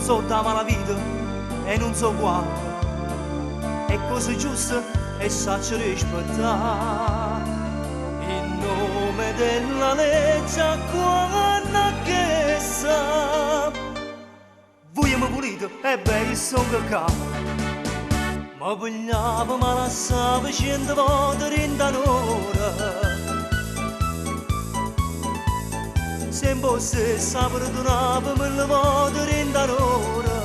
so da malavita e non so quando, è così giusto e saccio rispettare. In nome della legge quando che sa, vogliamo pulito e bei sono qua. Ma vogliamo ma lasciamo 100 volte in un'ora. Se fosse perdonavo 1000 volte in un'ora.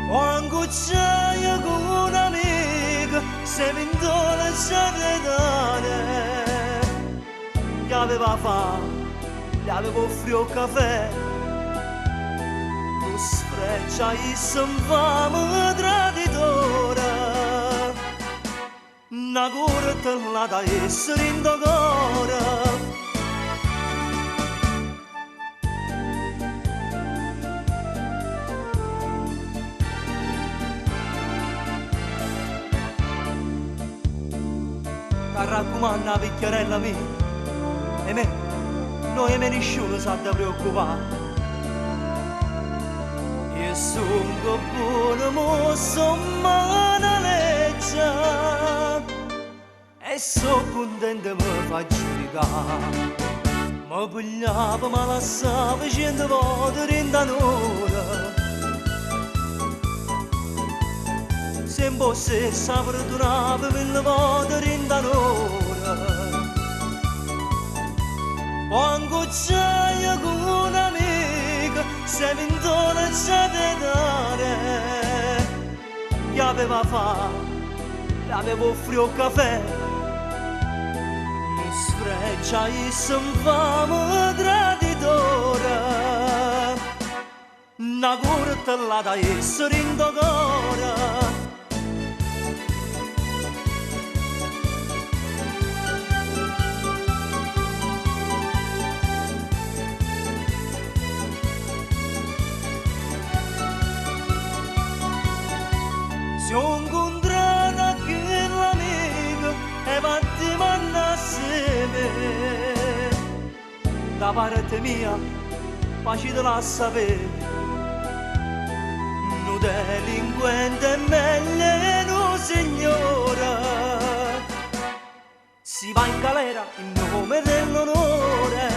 Quando c'è con un amico, se vinto la giornata, gli aveva fame, gli avevo offrito il caffè. Tu sfreccia e s'infame traditora, una corta la da essere in cuore. Raccomando la vecchiarella mia, e me, noi me nessuno sa da preoccupare. Io sono buono, ma sono una legge, e sono contento mi fa giudicare. Ma pigliavo, ma lasciavo 100 volte in un'ora. Se fosse perdonavo 1000 volte in un'ora. Quando c'è con un amico, se vinto la giornata, gli aveva fame, gli avevo offrito il caffè. Mi sfreccia e s'infame traditora, una corta la da essere in cuore. Si ho incontrato quell'amico e fatti manna assieme, da parte mia facile la sapere, un delinquente è meglio un signore, si va in galera in nome dell'onore.